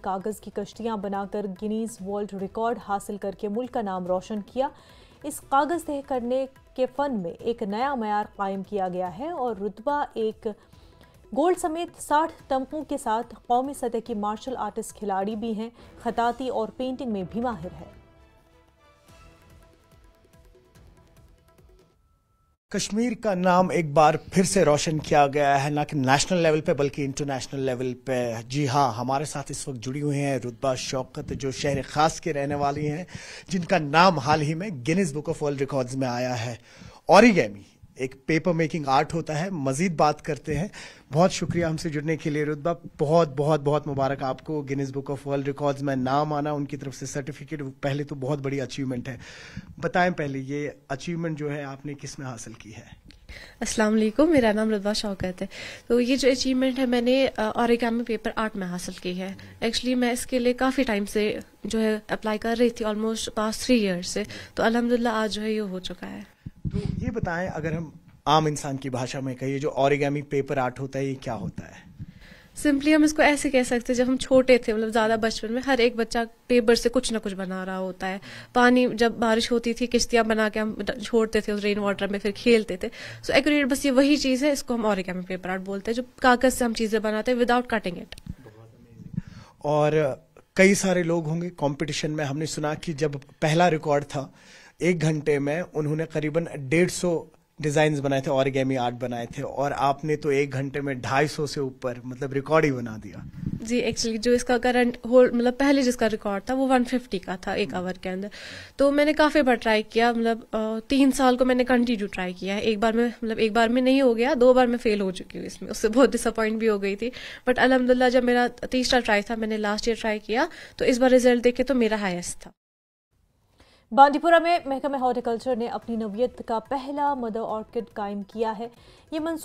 کاغذ کی کشتیاں بنا کر گینیز ورلڈ ریکارڈ حاصل کر کے ملک کا نام روشن کیا۔ اس کاغذ تہ کرنے کے فن میں ایک نیا معیار قائم کیا گیا ہے اور رتبہ ایک گولڈ سمیت 60 تمغوں کے ساتھ قومی سطح کی مارشل آرٹسٹ کھلاڑی بھی ہیں، خطاطی اور پینٹنگ میں بھی ماہر ہے۔ کشمیر کا نام ایک بار پھر سے روشن کیا گیا ہے، نہ کہ نیشنل لیول پہ بلکہ انٹرنیشنل لیول پہ۔ جی ہاں، ہمارے ساتھ اس وقت جڑی ہوئی ہیں رتبہ شوکت، جو شہر خاص کے رہنے والی ہیں، جن کا نام حال ہی میں Guinness book of world records میں آیا ہے۔ اوریگیمی ایک پیپر میکنگ آرٹ ہوتا ہے، مزید بات کرتے ہیں۔ بہت شکریہ ہم سے جڑنے کے لیے رتبہ، بہت بہت بہت مبارک آپ کو Guinness book of world records میں نام آنا، ان کی طرف سے سرٹیفکیٹ پہلے تو بہت بڑی اچیومنٹ ہے۔ بتائیں پہلے یہ اچیومنٹ جو ہے آپ نے کس میں حاصل کی ہے؟ السلام علیکم، میرا نام رتبہ شوکت ہے۔ تو یہ جو اچیومنٹ ہے میں نے اوریگامی پیپر آرٹ میں حاصل کی ہے۔ ایکچولی میں اس کے لیے کافی ٹائم سے جو ہے اپلائی کر رہی تھی، آلموسٹ پاسٹ 3 ایئرس سے، تو الحمدللہ آج جو ہے یہ ہو چکا ہے۔ تو یہ بتائیں، اگر ہم عام انسان کی بھاشا میں کہیے، جو اوریگامی پیپر آرٹ ہوتا ہے یہ کیا ہوتا ہے؟ سمپلی ہم اس کو ایسے کہہ سکتے ہیں، جب ہم چھوٹے تھے، مطلب زیادہ بچپن میں، ہر ایک بچہ پیپر سے کچھ نہ کچھ بنا رہا ہوتا ہے۔ پانی جب بارش ہوتی تھی، کشتیاں بنا کے ہم چھوڑتے تھے اس رین واٹر میں، پھر کھیلتے تھے۔ سو ایکوریٹ بس یہ وہی چیز ہے، اس کو ہم اوریگامی پیپر آرٹ بولتے ہیں، جو کاغذ سے ہم چیزیں بناتے ہیں وداؤٹ کٹنگ اٹ۔ اور کئی سارے لوگ ہوں گے کمپٹیشن میں، ہم نے سنا کہ جب پہلا ریکارڈ تھا 1 گھنٹے میں انہوں نے قریباً 150 ڈیزائنز بنائے تھے، اوریگامی آرٹ بنائے تھے، اور آپ نے تو 1 گھنٹے میں 250 سے اوپر مطلب ریکارڈ ہی بنا دیا۔ جی ایکچولی جو اس کا کرنٹ مطلب پہلے جس کا ریکارڈ تھا وہ 150 کا تھا 1 آور کے اندر۔ تو میں نے کافی بار ٹرائی کیا، مطلب 3 سال کو میں نے کنٹینیو ٹرائی کیا ہے۔ ایک بار میں نہیں ہو گیا، 2 بار میں فیل ہو چکی ہوں اس میں، اس سے بہت ڈس اپوائنٹ بھی ہو گئی تھی۔ بٹ الحمدللہ جب میرا تیسرا ٹرائی تھا، میں نے لاسٹ ایئر ٹرائی کیا، تو اس بار ریزلٹ دیکھے تو میرا ہائیسٹ تھا۔ بانڈی پورہ میں محکمہ ہارٹیکلچر نے اپنی نوعیت کا پہلا مدر آرکڈ قائم کیا ہے۔ یہ منصوبہ